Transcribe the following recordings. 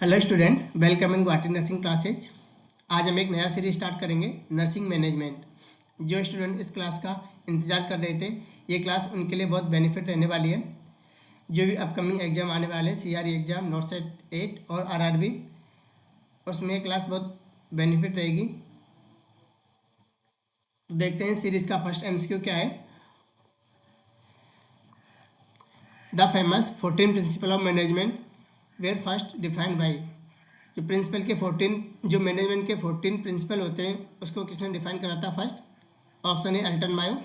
Hello student, welcome in Guwahati nursing classes. आज हम एक नया सीरीज स्टार्ट करेंगे, नर्सिंग मैनेजमेंट। जो स्टूडेंट इस क्लास का इंतजार कर रहे थे, ये क्लास उनके लिए बहुत बेनिफिट रहने वाली है। जो भी अपकमिंग एग्जाम आने वाले हैं, CRE एग्जाम, नॉट सेट 8 और RRB, उसमें ये क्लास बहुत बेनिफिट रहेगी। तो देखते हैं सीरीज का फर्स्ट MCQ क्या है। The famous 14 principle of management were first defined by. जो प्रिंसिपल के 14 जो मैनेजमेंट के 14 प्रिंसिपल होते हैं, उसको किसने डिफाइन करा था first? Option A Elton Mayo,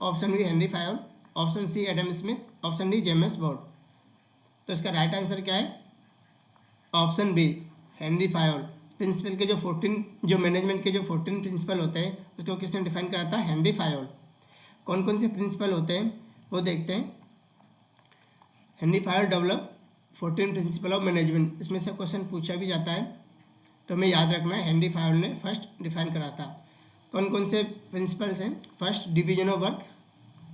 option B Henry Fayol, option C Adam Smith, option D James Bord. तो इसका राइट आंसर क्या है? Option B Henry Fayol. Principle के जो 14 जो मैनेजमेंट के जो 14 प्रिंसिपल होते हैं, उसको किसने डिफाइन करा था? Henry Fayol. कौन कौन से प्रिंसिपल होते हैं वो देखते हैं। Henry Fayol develop 14 principle of management, इसमें से क्वेश्चन पूछा भी जाता है, तो हमें याद रखना है हेनरी फायोल ने फर्स्ट डिफाइन करा था। कौन कौन से प्रिंसिपल्स हैं? First, division of work,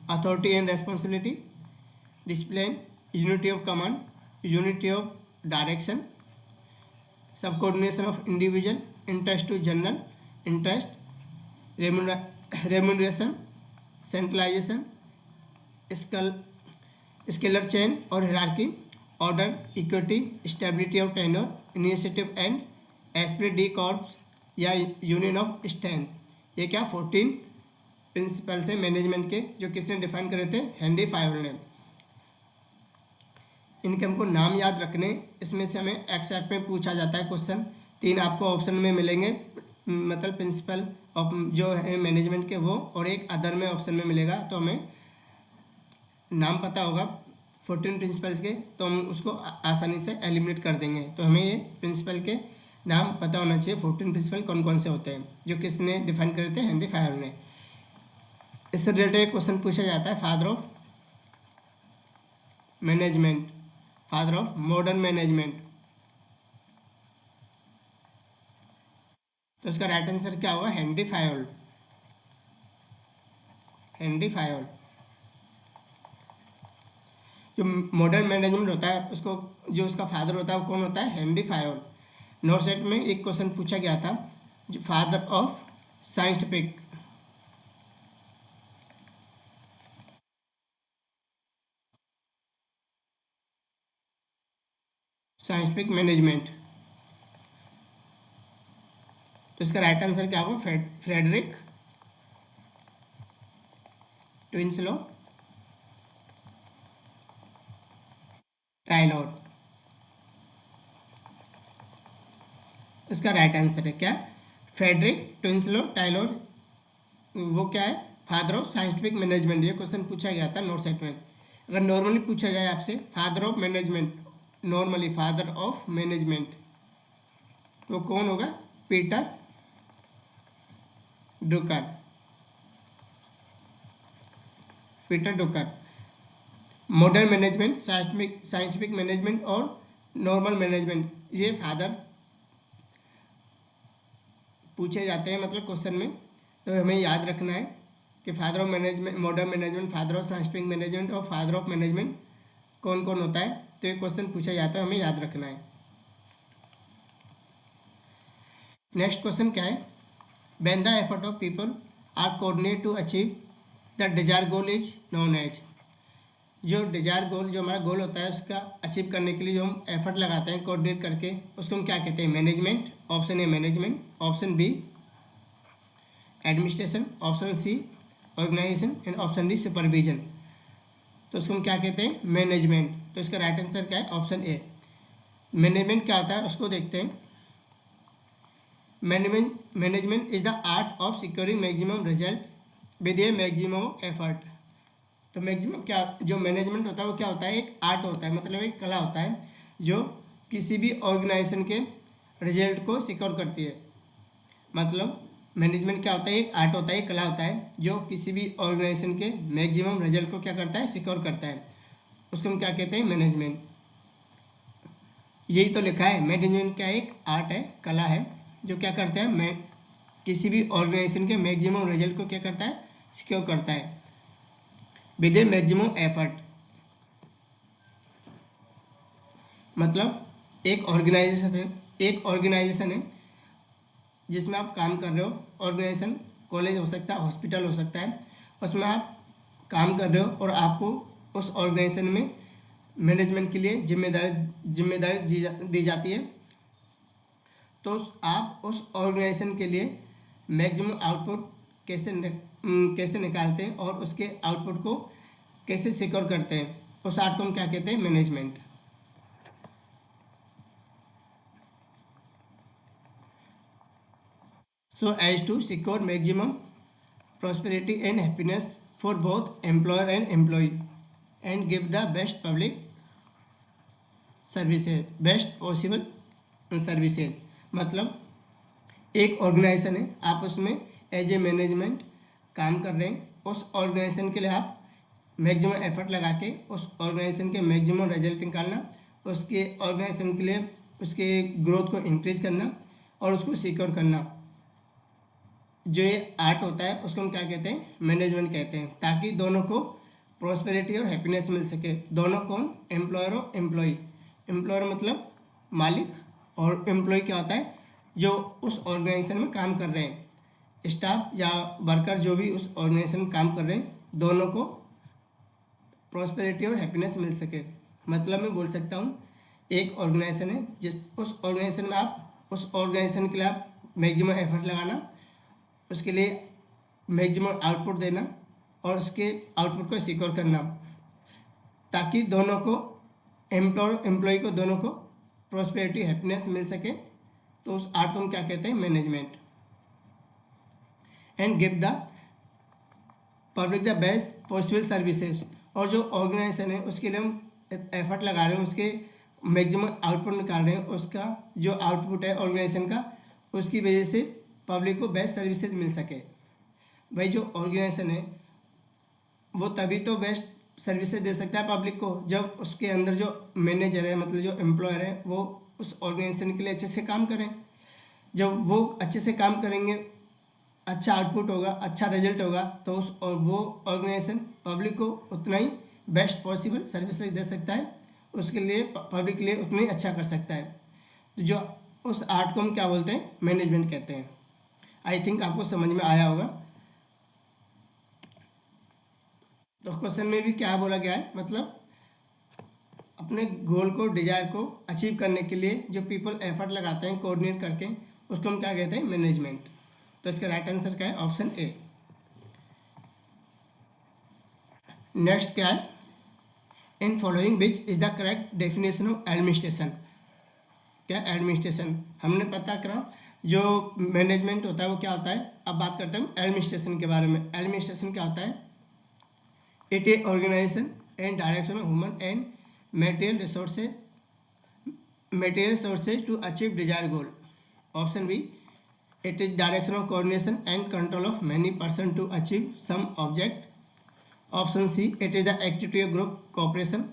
authority and responsibility, discipline, unity of command, unity of direction, sub coordination of individual, interest to general interest, remuneration, centralisation, स्कल स्केलर चेन और hierarchy, order, equity, stability of tenure, initiative and esprit de corps या union of strength. ये क्या 14 principles हैं management के, जो किसने define करे थे? हेनरी फायोल ने। इनके हमको नाम याद रखने, इसमें से हमें एक्सैक्ट में पूछा जाता है क्वेश्चन। 3 आपको ऑप्शन में मिलेंगे, मतलब प्रिंसिपल ऑफ जो है मैनेजमेंट के वो, और एक अदर में ऑप्शन में मिलेगा। तो हमें नाम पता होगा 14 प्रिंसिपल्स के, तो हम उसको आसानी से एलिमिनेट कर देंगे। तो हमें ये प्रिंसिपल के नाम पता होना चाहिए, 14 प्रिंसिपल कौन कौन से होते हैं, जो किसने डिफाइन करे थे? हेनरी फायोल ने। इससे रिलेटेड क्वेश्चन पूछा जाता है, father of management, father of modern management. तो इसका राइट आंसर क्या होगा? हेनरी फायोल। हेनरी फायोल। जो मॉडर्न मैनेजमेंट होता है, उसको जो उसका फादर होता है वो कौन होता है? हेनरी फायोल। नॉट सेट में एक क्वेश्चन पूछा गया था, जो father of scientific scientific management. तो इसका राइट आंसर क्या होगा? Frederick Winslow Taylor. इसका राइट आंसर है क्या? Frederick Winslow Taylor. वो क्या है? Father of scientific management. ये क्वेश्चन पूछा गया था नॉट सेट में। अगर नॉर्मली पूछा जाए आपसे father of management, normally father of management, तो कौन होगा? Peter Drucker. Peter Drucker. Modern management, scientific management और नॉर्मल मैनेजमेंट, ये फादर पूछे जाते हैं मतलब क्वेश्चन में। तो हमें याद रखना है कि father of management, modern management, father of scientific management और फादर ऑफ मैनेजमेंट कौन कौन होता है। तो ये क्वेश्चन पूछा जाता है, हमें याद रखना है। नेक्स्ट क्वेश्चन क्या है? When the effort of people are coordinate to achieve the desire goal is known as. जो डिजायर गोल, जो हमारा गोल होता है, उसका अचीव करने के लिए जो हम एफर्ट लगाते हैं कोऑर्डिनेट करके, उसको हम क्या कहते हैं? Management. Option A management, option B administration, option C organisation and option D supervision. तो उसको हम क्या कहते हैं? मैनेजमेंट। तो इसका राइट आंसर क्या है? Option A. मैनेजमेंट क्या होता है उसको देखते हैं। Management is the art of securing maximum result with A maximum effort. तो मैक्सिमम क्या, जो मैनेजमेंट होता है वो क्या होता है? एक आर्ट होता है, मतलब एक कला होता है, जो किसी भी ऑर्गेनाइजेशन के रिजल्ट को सिक्योर करती है। मतलब मैनेजमेंट क्या होता है? एक आर्ट होता है, एक कला होता है, जो किसी भी ऑर्गेनाइजेशन के मैक्सिमम रिजल्ट को क्या करता है? सिक्योर करता है। उसको हम क्या कहते हैं? मैनेजमेंट। यही तो लिखा है, मैनेजमेंट क्या एक आर्ट है, कला है, जो क्या करता है? मैं किसी भी ऑर्गेनाइजेशन के मैक्सिमम रिजल्ट को क्या करता है? सिक्योर करता है विद ए मैक्सिमम एफर्ट। मतलब एक ऑर्गेनाइजेशन है जिसमें आप काम कर रहे हो। ऑर्गेनाइजेशन कॉलेज हो सकता है, हॉस्पिटल हो सकता है, उसमें आप काम कर रहे हो और आपको उस ऑर्गेनाइजेशन में मैनेजमेंट के लिए जिम्मेदारी दी जाती है। तो आप उस ऑर्गेनाइजेशन के लिए मैक्सिमम आउटपुट कैसे निकालते हैं और उसके आउटपुट को कैसे सिक्योर करते हैं, उस आर्ट को हम क्या कहते हैं, management. So as to secure maximum prosperity and happiness for both employer and employee and give the best public services, best possible services. मतलब एक ऑर्गेनाइजेशन है, आप उसमें एज ए मैनेजमेंट काम कर रहे हैं, उस ऑर्गेनाइजेशन के लिए आप मैक्सिमम एफर्ट लगा के उस ऑर्गेनाइजेशन के मैक्सिमम रिजल्ट निकालना, उसके ऑर्गेनाइजेशन के लिए उसके ग्रोथ को इंक्रीज करना और उसको सिक्योर करना। जो ये आर्ट होता है उसको हम क्या कहते हैं, मैनेजमेंट कहते हैं, ताकि दोनों को प्रॉस्पेरिटी और हैप्पीनेस मिल सके। दोनों को एम्प्लॉयर और एम्प्लॉय, एम्प्लॉयर मतलब मालिक और एम्प्लॉय क्या होता है, जो उस ऑर्गेनाइजेशन में काम कर रहे हैं, स्टाफ या वर्कर जो भी उस ऑर्गेनाइजेशन में काम कर रहे हैं, दोनों को प्रॉस्पेरिटी और हैप्पीनेस मिल सके। मतलब मैं बोल सकता हूँ एक ऑर्गेनाइजेशन है उस ऑर्गेनाइजेशन में आप उस ऑर्गेनाइजेशन के लिए आप मैक्सिमम एफर्ट लगाना, उसके लिए मैक्सिमम आउटपुट देना और उसके आउटपुट को सिक्योर करना, ताकि दोनों को एम्प्लॉय को दोनों को प्रॉस्पेरिटी हैप्पीनेस मिल सके। तो उस आर्ट को हम क्या कहते हैं, management. And give the public the best possible services, और जो ऑर्गेनाइजेशन है उसके लिए हम एफर्ट लगा रहे हैं, उसके मैक्सिमम आउटपुट निकाल रहे हैं, उसका जो आउटपुट है ऑर्गेनाइजेशन का, उसकी वजह से पब्लिक को बेस्ट सर्विसेज मिल सके। भाई जो ऑर्गेनाइजेशन है वो तभी तो बेस्ट सर्विसेज दे सकता है पब्लिक को जब उसके अंदर जो मैनेजर है, मतलब जो एम्प्लॉयर है, वो उस ऑर्गेनाइजेशन के लिए अच्छे से काम करें। जब वो अच्छे से काम करेंगे, अच्छा आउटपुट होगा, अच्छा रिजल्ट होगा, तो वो ऑर्गेनाइजेशन पब्लिक को उतना ही बेस्ट पॉसिबल सर्विसेज दे सकता है, उसके लिए पब्लिक के लिए उतना ही अच्छा कर सकता है। तो जो उस आर्ट को हम क्या बोलते हैं, मैनेजमेंट कहते हैं। आई थिंक आपको समझ में आया होगा। तो क्वेश्चन में भी क्या बोला गया है, मतलब अपने गोल को, डिजायर को अचीव करने के लिए जो पीपल एफर्ट लगाते हैं कोऑर्डिनेट करके, उसको हम क्या कहते हैं, मैनेजमेंट। तो इसका राइट आंसर क्या है, ऑप्शन ए। नेक्स्ट क्या है, in following which is the correct definition of administration. क्या एडमिनिस्ट्रेशन हमने पता करा, जो मैनेजमेंट होता है वो क्या होता है। अब बात करते हैं एडमिनिस्ट्रेशन के बारे में। एडमिनिस्ट्रेशन क्या होता है, it is organisation and direction of human and material resources to achieve desire goal. Option B, it is direction of coordination and control of many persons to achieve some object. Option C, it is the activity of group cooperation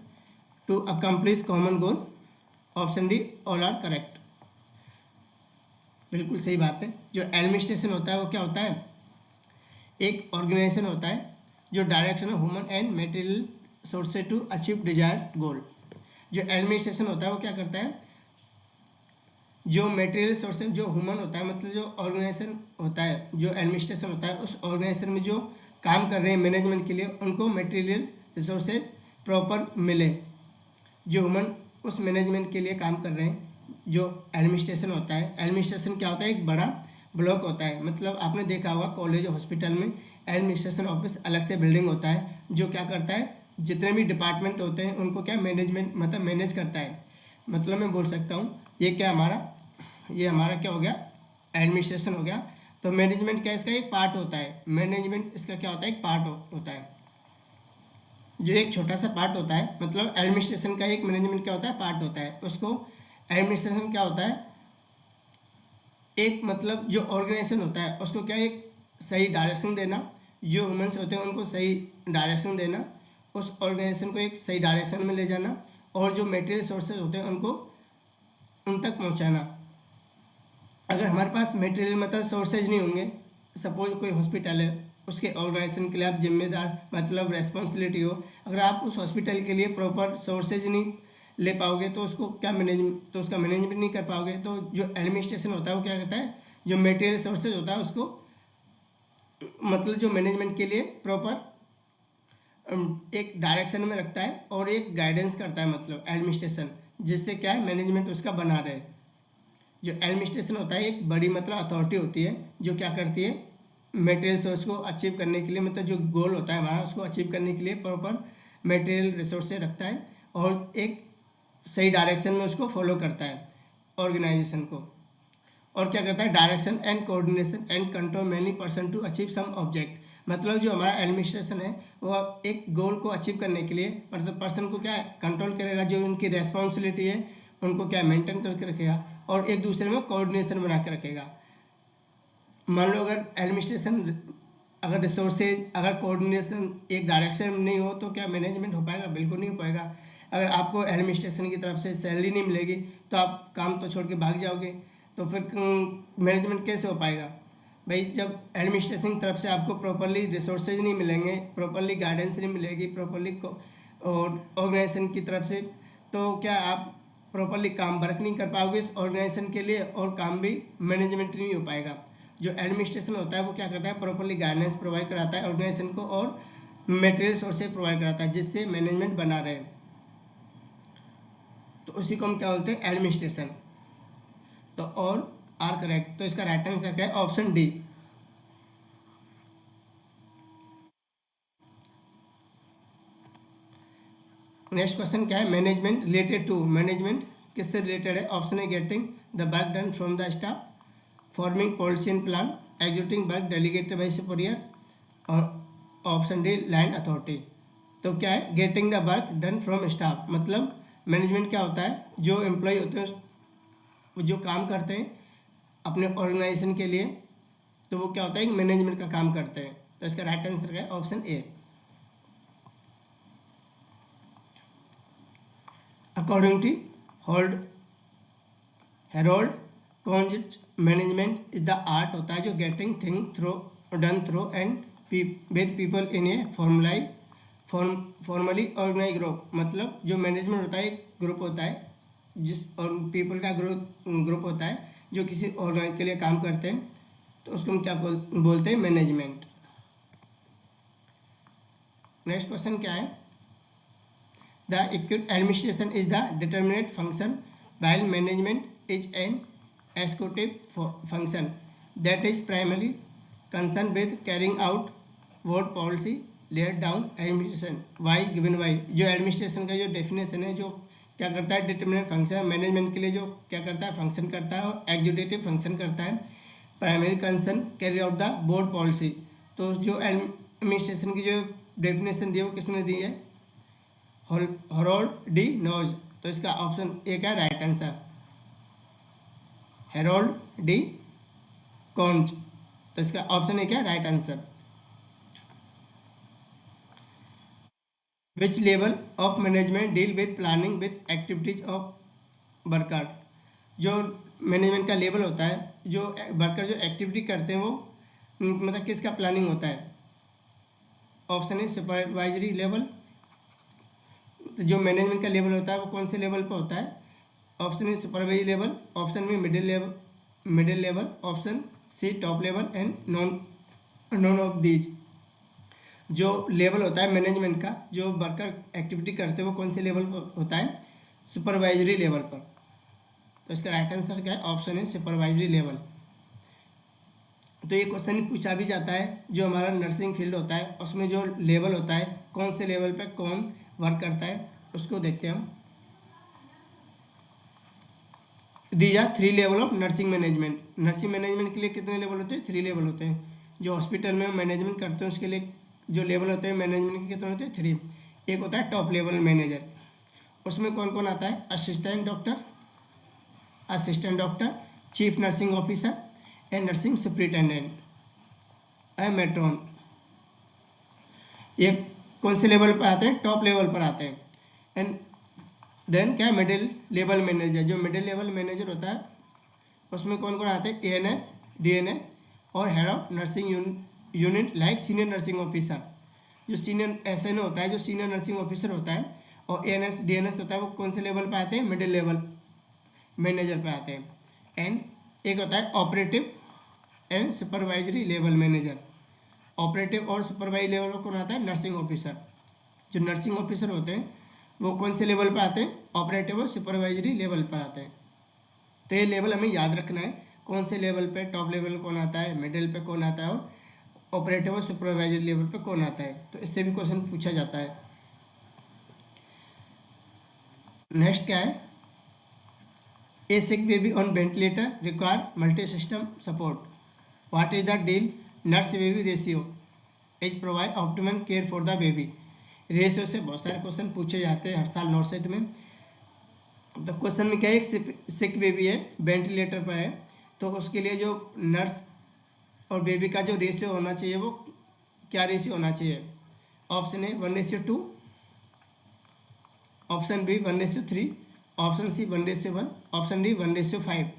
to accomplish common goal. Option D, all are correct. बिल्कुल सही बात है। जो administration होता है वो क्या होता है, एक ऑर्गेनाइजेशन होता है जो direction of human and material sources to achieve desire goal. जो एडमिनिस्ट्रेशन होता है वो क्या करता है, जो मटेरियल सोर्सेज, जो ह्यूमन होता है, मतलब जो ऑर्गेनाइजेशन होता है, जो एडमिनिस्ट्रेशन होता है, उस ऑर्गेनाइजेशन में जो काम कर रहे हैं मैनेजमेंट के लिए, उनको मटेरियल रिसोर्सेज प्रॉपर मिले। जो ह्यूमन उस मैनेजमेंट के लिए काम कर रहे हैं, जो एडमिनिस्ट्रेशन होता है, एडमिनिस्ट्रेशन क्या होता है, एक बड़ा ब्लॉक होता है। मतलब आपने देखा होगा कॉलेज हॉस्पिटल में एडमिनिस्ट्रेशन ऑफिस अलग से बिल्डिंग होता है, जो क्या करता है, जितने भी डिपार्टमेंट होते हैं उनको क्या मैनेजमेंट, मतलब मैनेज करता है। मतलब मैं बोल सकता हूँ ये क्या ये हमारा क्या हो गया, एडमिनिस्ट्रेशन हो गया। तो मैनेजमेंट क्या इसका एक पार्ट होता है, मैनेजमेंट इसका क्या होता है, एक पार्ट होता है, जो एक छोटा सा पार्ट होता है। मतलब एडमिनिस्ट्रेशन का एक मैनेजमेंट क्या होता है, पार्ट होता है। उसको एडमिनिस्ट्रेशन क्या होता है, एक मतलब जो ऑर्गेनाइजेशन होता है उसको क्या एक सही डायरेक्शन देना, जो ह्यूमन्स होते हैं उनको सही डायरेक्शन देना, उस ऑर्गेनाइजेशन को एक सही डायरेक्शन में ले जाना, और जो मटेरियल सोर्सेज होते हैं उनको उन तक पहुंचाना। अगर हमारे पास मटेरियल मतलब सोर्सेज नहीं होंगे, सपोज कोई हॉस्पिटल है, उसके ऑर्गेनाइजेशन के लिए आप जिम्मेदार, मतलब रेस्पॉन्सिबिलिटी हो, अगर आप उस हॉस्पिटल के लिए प्रॉपर सोर्सेज नहीं ले पाओगे तो उसको क्या तो उसका मैनेजमेंट नहीं कर पाओगे। तो जो एडमिनिस्ट्रेशन होता है वो क्या करता है, जो मटेरियल सोर्सेज होता है उसको मतलब जो मैनेजमेंट के लिए प्रॉपर एक डायरेक्शन में रखता है और एक गाइडेंस करता है, मतलब एडमिनिस्ट्रेशन, जिससे क्या है मैनेजमेंट उसका बना रहे। जो एडमिनिस्ट्रेशन होता है एक बड़ी मतलब अथॉरिटी होती है जो क्या करती है मटेरियल सोर्स को अचीव करने के लिए, मतलब जो गोल होता है हमारा उसको अचीव करने के लिए प्रॉपर मटेरियल रिसोर्सेज रखता है और एक सही डायरेक्शन में उसको फॉलो करता है ऑर्गेनाइजेशन को। और क्या करता है direction and coordination and control many person to achieve some object. मतलब जो हमारा एडमिनिस्ट्रेशन है वो एक गोल को अचीव करने के लिए मतलब पर्सन को क्या है कंट्रोल करेगा, जो उनकी रेस्पॉन्सिबिलिटी है उनको क्या मेंटेन करके रखेगा और एक दूसरे में कोऑर्डिनेशन बना के रखेगा। मान लो अगर एडमिनिस्ट्रेशन अगर रिसोर्सेज अगर कोऑर्डिनेशन एक डायरेक्शन में नहीं हो तो क्या मैनेजमेंट हो पाएगा, बिल्कुल नहीं हो पाएगा। अगर आपको एडमिनिस्ट्रेशन की तरफ से सैलरी नहीं मिलेगी तो आप काम तो छोड़ के भाग जाओगे, तो फिर मैनेजमेंट कैसे हो पाएगा भाई। जब एडमिनिस्ट्रेशन की तरफ से आपको प्रॉपरली रिसोर्सेज नहीं मिलेंगे, प्रॉपरली गाइडेंस नहीं मिलेगी, प्रॉपरली ऑर्गेनाइजेशन की तरफ से, तो क्या आप प्रॉपरली काम वर्क नहीं कर पाओगे इस ऑर्गेनाइजेशन के लिए और काम भी मैनेजमेंट नहीं हो पाएगा। जो एडमिनिस्ट्रेशन होता है वो क्या करता है प्रॉपरली गाइडेंस प्रोवाइड कराता है ऑर्गेनाइजेशन को और मटेरियल सोर्सेज प्रोवाइड कराता है जिससे मैनेजमेंट बना रहे, तो उसी को हम क्या बोलते हैं एडमिनिस्ट्रेशन। तो और आर करेक्ट, तो इसका राइट आंसर क्या है ऑप्शन डी। नेक्स्ट क्वेश्चन क्या है मैनेजमेंट रिलेटेड टू, मैनेजमेंट किससे रिलेटेड है। ऑप्शन है getting the work done from the staff, forming policy and plan, executing work delegated by superior, और ऑप्शन डी लैंड अथॉरिटी। तो क्या है getting the work done from staff, मतलब management क्या होता है जो एम्प्लॉय होते हैं वो जो काम करते हैं अपने ऑर्गेनाइजेशन के लिए, तो वो क्या होता है एक मैनेजमेंट का काम करते हैं। तो इसका राइट आंसर है option A. According to hold Harold Koontz management is the art होता है जो getting thing through done through and with people in a formally organise group. मतलब जो मैनेजमेंट होता है एक ग्रुप होता है जिस और पीपल का ग्रुप होता है जो किसी ऑर्गेनाइज के लिए काम करते हैं, तो उसको हम क्या बोलते हैं मैनेजमेंट। नेक्स्ट क्वेश्चन क्या है the administration is the determinate function while management is an executive function that is primarily concerned with carrying out board policy laid down administration why given by। जो एडमिनिस्ट्रेशन का जो definition है जो क्या करता है डिटर्मिनेट फंक्शन मैनेजमेंट के लिए जो क्या करता है फंक्शन करता है और एग्जीक्यूटिव फंक्शन करता है, primary concern carry out the board policy. तो जो एडमिनिस्ट्रेशन की जो डेफिनेशन दी है वो किसने दी है हेरोल्ड डी नोज। तो इसका ऑप्शन ए क्या राइट आंसर हेरोल्ड डी कॉन्ज। तो इसका ऑप्शन ए क्या right answer. Which level of management deal with planning with activities of worker. जो मैनेजमेंट का लेवल होता है जो वर्कर जो एक्टिविटी करते हैं वो मतलब किसका प्लानिंग होता है। ऑप्शन ए सुपरवाइजरी लेवल, तो जो मैनेजमेंट का लेवल होता है वो कौन से लेवल पर होता है। Option A supervisory level, option B middle level, option C top level and none of these. जो लेवल होता है मैनेजमेंट का जो वर्कर एक्टिविटी करते हैं वो कौन से लेवल पर होता है सुपरवाइजरी लेवल पर। तो इसका राइट आंसर क्या है ऑप्शन है सुपरवाइजरी लेवल। तो ये क्वेश्चन पूछा भी जाता है जो हमारा नर्सिंग फील्ड होता है उसमें जो लेवल होता है कौन से लेवल पे कौन वर्क करता है उसको देखते हैं हम। These are 3 level of nursing management. Nursing management के लिए कितने लेवल होते हैं 3 लेवल होते हैं। जो हॉस्पिटल में मैनेजमेंट करते हैं उसके लिए जो लेवल होते हैं मैनेजमेंट के कितने होते हैं 3। एक होता है टॉप लेवल मैनेजर, उसमें कौन कौन आता है assistant doctor, chief nursing officer and nursing superintendent and matron. ये कौन से लेवल पर आते हैं टॉप लेवल पर आते हैं। एंड देन क्या है मिडिल लेवल मैनेजर। जो मिडिल लेवल मैनेजर होता है उसमें कौन कौन आते हैं एएनएस, डीएनएस और head of nursing unit like senior nursing officer. जो सीनियर एसएनओ होता है जो सीनियर नर्सिंग ऑफिसर होता है और एएनएस डीएनएस होता है वो कौन से लेवल पे आते हैं, मिडिल लेवल मैनेजर पे आते हैं। एंड एक होता है operative and supervisory level manager. Operative और सुपरवाइजरी लेवल पर कौन आता है, नर्सिंग ऑफिसर। जो नर्सिंग ऑफिसर होते हैं वो कौन से लेवल पर आते हैं, ऑपरेटिव और सुपरवाइजरी लेवल पर आते हैं। तो ये लेवल हमें याद रखना है, कौन से लेवल पे टॉप लेवल कौन आता है, मिडिल पे कौन आता है और ऑपरेटिव और सुपरवाइजरी लेवल पे कौन आता है। तो इससे भी क्वेश्चन पूछा जाता है। नेक्स्ट क्या है, a sick baby on ventilator require multi system support, what is the deal, nurse baby ratio is provide optimum care for the baby. Ratio से बहुत सारे क्वेश्चन पूछे जाते हैं हर साल नॉर्थ सेट में। तो क्वेश्चन में क्या है, एक सिक बेबी है, वेंटिलेटर पर है, तो उसके लिए जो नर्स और बेबी का जो रेशियो होना चाहिए वो क्या रेशियो होना चाहिए। Option A 1:2, option B 1:3, option C 1:1, option D 1:5।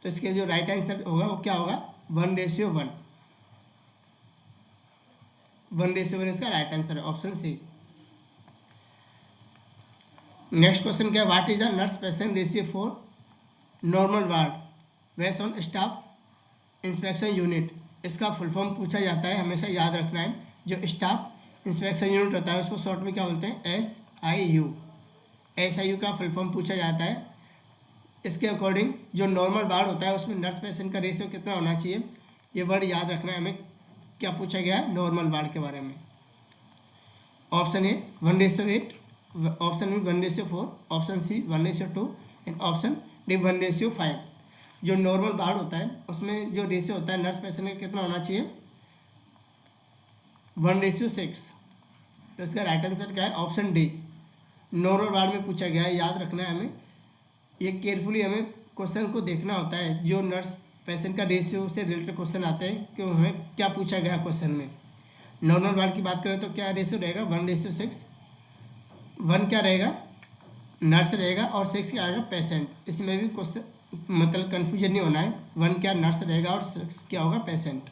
तो इसके जो राइट आंसर होगा वो क्या होगा, 1:1। 1:1 इसका राइट आंसर है, ऑप्शन सी। नेक्स्ट क्वेश्चन क्या है, what is the nurse patient ratio for normal ward based on staff inspection unit. इसका फुल फॉर्म पूछा जाता है, हमेशा याद रखना है। जो स्टाफ इंस्पेक्शन यूनिट होता है उसको शॉर्ट में क्या बोलते हैं, SIU। SIU का फुल फॉर्म पूछा जाता है। इसके अकॉर्डिंग जो नॉर्मल वार्ड होता है उसमें नर्स पेशेंट का रेशियो कितना होना चाहिए, ये वर्ड याद रखना है हमें। क्या पूछा गया है, नॉर्मल वार्ड के बारे में। Option A 1:8, option B 1:4, option C 1:2 and option D 1:5। जो नॉर्मल वार्ड होता है उसमें जो रेशियो होता है नर्स पेशेंट का कितना होना चाहिए, 1:6। तो इसका राइट आंसर क्या है, ऑप्शन डी। नॉर्मल वार्ड में पूछा गया है, याद रखना है हमें। ये केयरफुली हमें क्वेश्चन को देखना होता है। जो नर्स पेशेंट का रेशियो से रिलेटेड क्वेश्चन आते हैं कि हमें क्या पूछा गया क्वेश्चन में। नॉर्मल वार्ड की बात करें तो क्या रेशियो रहेगा, 1:6। 1 क्या रहेगा, नर्स रहेगा और 6 क्या आएगा, पेशेंट। इसमें भी क्वेश्चन मतलब कन्फ्यूजन नहीं होना है। 1 क्या नर्स रहेगा और 6 क्या होगा, पेशेंट।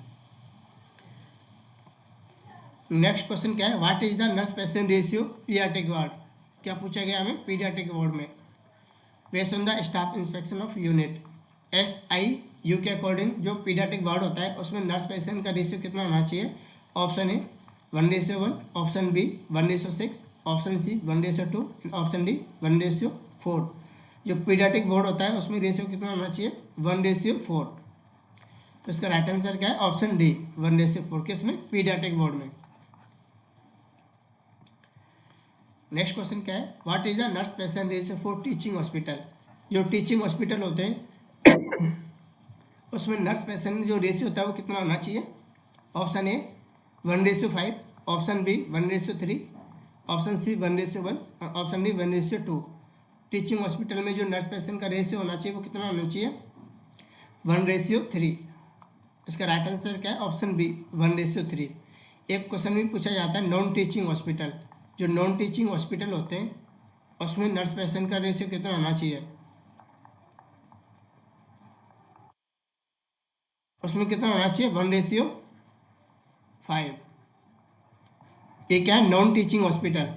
नेक्स्ट क्वेश्चन क्या है, what is the nurse patient ratio paediatric ward. क्या पूछा गया हमें पीडियाट्रिक वार्ड में, based on the staff inspection of unit. SIU के अकॉर्डिंग जो पीडियाट्रिक वार्ड होता है उसमें नर्स पेशेंट का रेशियो कितना होना चाहिए। Option A 1:1, option B 1:6, option C 1:2 option D 1:4। जो पीडियाट्रिक वार्ड होता है उसमें रेशियो कितना होना चाहिए, 1:4। तो इसका राइट आंसर क्या है, ऑप्शन डी 1:4। किसमें, पीडियाट्रिक वार्ड में। नेक्स्ट क्वेश्चन क्या है, what is the nurse patient ratio for teaching hospital. जो टीचिंग हॉस्पिटल होते हैं उसमें नर्स पेशेंट जो रेशियो होता है वो कितना होना चाहिए। Option A 1:5, option B 1:3, option C 1:1 और ऑप्शन डी 1:2। टीचिंग हॉस्पिटल में जो नर्स पेशेंट का रेशियो होना चाहिए वो कितना होना चाहिए, 1:3। इसका राइट आंसर क्या है, ऑप्शन बी 1:3। एक क्वेश्चन भी पूछा जाता है नॉन टीचिंग हॉस्पिटल। जो नॉन टीचिंग हॉस्पिटल होते हैं उसमें नर्स पेशेंट का रेशियो कितना होना चाहिए, उसमें कितना होना चाहिए, 1:5। ये क्या है, non teaching hospital.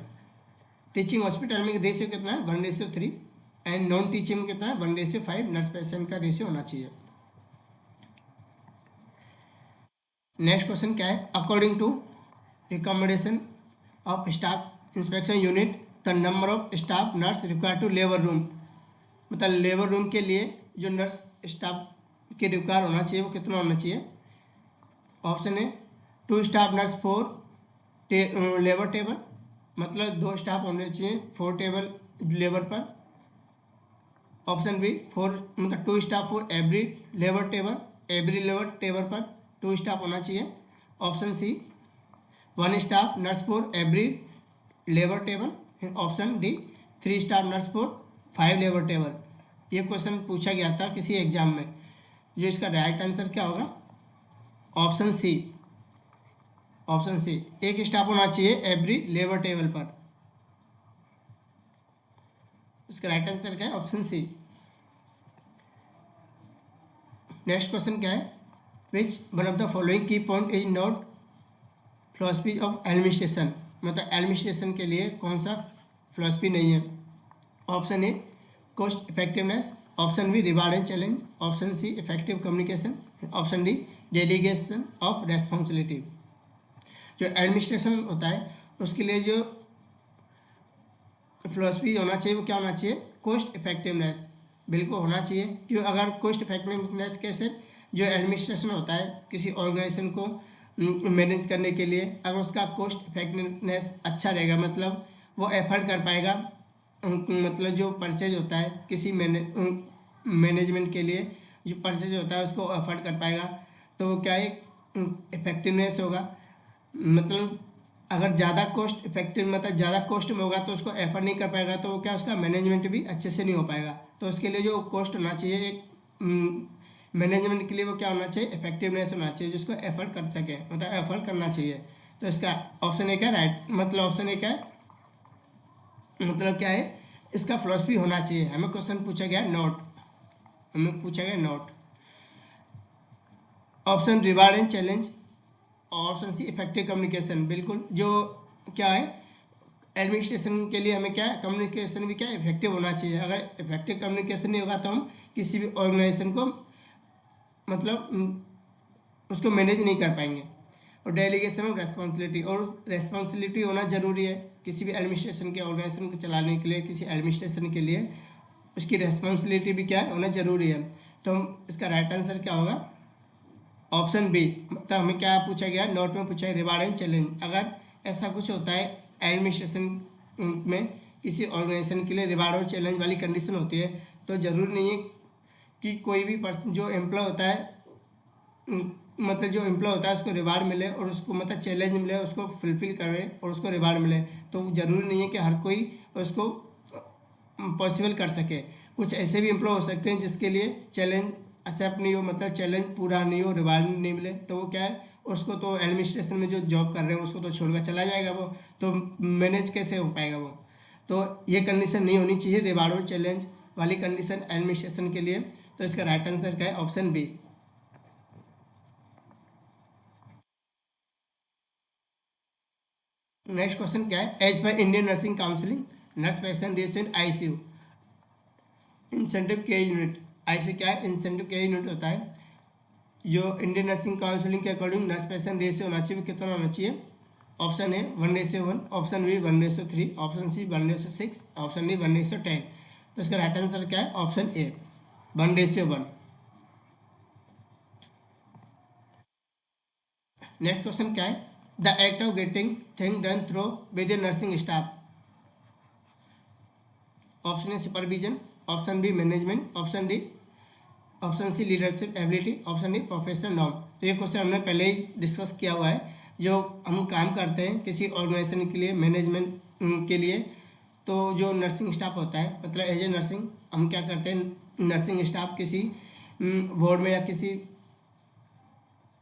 Teaching hospital में रेशियो कितना है, 1:3 एंड नॉन टीचिंग में कितना है, 1:5 नर्स पेशेंट का रेशियो होना चाहिए। नेक्स्ट क्वेश्चन क्या है, according to recommendation of staff inspection unit the number of staff nurse require to labour room. मतलब लेबर रूम के लिए जो नर्स स्टाफ के रिक्वायर होना चाहिए वो कितना होना चाहिए। ऑप्शन है 2 स्टाफ नर्स 4 लेबर टेबल, मतलब 2 स्टाफ होने चाहिए 4 टेबल लेबर पर। ऑप्शन बी 4 मतलब 2 staff for every labour table, every labour table पर 2 स्टाफ होना चाहिए। Option C 1 staff nurse for every labour table. Option D 3 staff nurse for 5 labour table. ये question पूछा गया था किसी एग्जाम में। जो इसका राइट आंसर क्या होगा, ऑप्शन सी। ऑप्शन सी, एक स्टाफ होना चाहिए एवरी लेबर टेबल पर। इसका राइट आंसर क्या है, ऑप्शन सी। नेक्स्ट क्वेश्चन क्या है, which one of the following key point is not philosophy of administration. मतलब एडमिनिस्ट्रेशन के लिए कौन सा फिलॉसफी नहीं है। Option A cost effectiveness, option B reward and challenge, option C effective communication, option D delegation of responsibility. जो administration होता है उसके लिए जो फिलॉसफी होना चाहिए वो क्या होना चाहिए, कॉस्ट इफेक्टिवनेस बिल्कुल होना चाहिए। क्यों, अगर कॉस्ट इफेक्टिवनेस कैसे, जो एडमिनिस्ट्रेशन होता है किसी ऑर्गेनाइजेशन को मैनेज करने के लिए, अगर उसका कॉस्ट इफेक्टिवनेस अच्छा रहेगा मतलब वो एफर्ट कर पाएगा, मतलब जो परचेज होता है किसी मैनेजमेंट के लिए जो परचेज होता है उसको एफर्ट कर पाएगा, तो वो क्या एक इफेक्टिवनेस होगा। मतलब अगर ज़्यादा कॉस्ट इफेक्टिव मतलब ज़्यादा कॉस्ट में होगा तो उसको एफर्ट नहीं कर पाएगा, तो क्या उसका मैनेजमेंट भी अच्छे से नहीं हो पाएगा। तो उसके लिए जो कॉस्ट होना चाहिए एक मैनेजमेंट के लिए वो क्या होना चाहिए, इफेक्टिवनेस होना चाहिए, जिसको एफर्ट कर सके, मतलब एफर्ट करना चाहिए। तो इसका ऑप्शन ए क्या राइट, मतलब ऑप्शन ए क्या है, मतलब क्या है, इसका फिलॉसफी होना चाहिए। हमें क्वेश्चन पूछा गया नोट, हमें पूछा गया note. Option reward and challenge, option C effective communication. बिल्कुल जो क्या है एडमिनिस्ट्रेशन के लिए हमें क्या है, कम्युनिकेशन भी क्या इफेक्टिव होना चाहिए। अगर इफेक्टिव कम्युनिकेशन नहीं होगा तो हम किसी भी ऑर्गेनाइजेशन को मतलब उसको मैनेज नहीं कर पाएंगे। और डेलीगेशन ऑफ रेस्पॉन्सिबिलिटी, और रेस्पॉन्सिबिलिटी होना ज़रूरी है किसी भी एडमिनिस्ट्रेशन के ऑर्गेनाइजेशन को चलाने के लिए, किसी एडमिनिस्ट्रेशन के लिए उसकी रेस्पॉन्सिबिलिटी भी क्या है होना ज़रूरी है। तो हम इसका राइट आंसर क्या होगा, ऑप्शन बी। मतलब हमें क्या पूछा गया नोट में, पूछा है रिवार्ड एंड चैलेंज। अगर ऐसा कुछ होता है एडमिनिस्ट्रेशन में किसी ऑर्गेनाइजेशन के लिए रिवार्ड और चैलेंज वाली कंडीशन होती है, तो ज़रूरी नहीं है कि कोई भी पर्सन जो एम्प्लॉय होता है मतलब जो एम्प्लॉय होता है उसको रिवार्ड मिले और उसको मतलब चैलेंज मिले, उसको फुलफिल करे और उसको रिवार्ड मिले। तो ज़रूरी नहीं है कि हर कोई उसको पॉसिबल कर सके। कुछ ऐसे भी एम्प्लॉय हो सकते हैं जिसके लिए चैलेंज एक्सेप्ट नहीं हो, मतलब चैलेंज पूरा नहीं हो, रिवार्ड नहीं मिले, तो वो क्या है उसको तो एडमिनिस्ट्रेशन में जो जॉब कर रहे हैं उसको तो छोड़कर चला जाएगा, वो तो मैनेज कैसे हो पाएगा वो। तो ये कंडीशन नहीं होनी चाहिए, रिवार्ड और चैलेंज वाली कंडीशन एडमिनिस्ट्रेशन के लिए। तो इसका राइट आंसर क्या है, ऑप्शन बी। नेक्स्ट क्वेश्चन क्या है, एज पर Indian nursing counselling nurse patient ratio in ICU incentive care unit. ICU क्या है, इंसेंटिव केयर यूनिट होता है। जो इंडियन नर्सिंग काउंसिलिंग के अकॉर्डिंग नर्स पेशेंट रेशियो होना चाहिए, कितना होना चाहिए। Option A 1:1, option B 1:3, option C 1:6, option D 1:10। तो इसका राइट आंसर क्या है, ऑप्शन ए 1:1। नेक्स्ट क्वेश्चन क्या है, the act of getting thing done through with nursing staff. Option A supervision, option B management, option C leadership ability, option D professional norm. तो ये question हमने पहले ही discuss किया हुआ है। जो हम काम करते हैं किसी ऑर्गेनाइजेशन के लिए, मैनेजमेंट के लिए, तो जो नर्सिंग स्टाफ होता है मतलब एज ए नर्सिंग हम क्या करते हैं, नर्सिंग स्टाफ किसी वार्ड में या किसी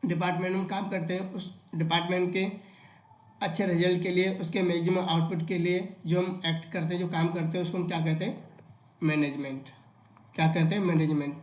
डिपार्टमेंट में काम करते हैं, उस डिपार्टमेंट के अच्छे रिजल्ट के लिए, उसके मैक्सिमम आउटपुट के लिए जो हम एक्ट करते हैं, जो काम करते हैं, उसको हम क्या कहते हैं, मैनेजमेंट। क्या कहते हैं, मैनेजमेंट।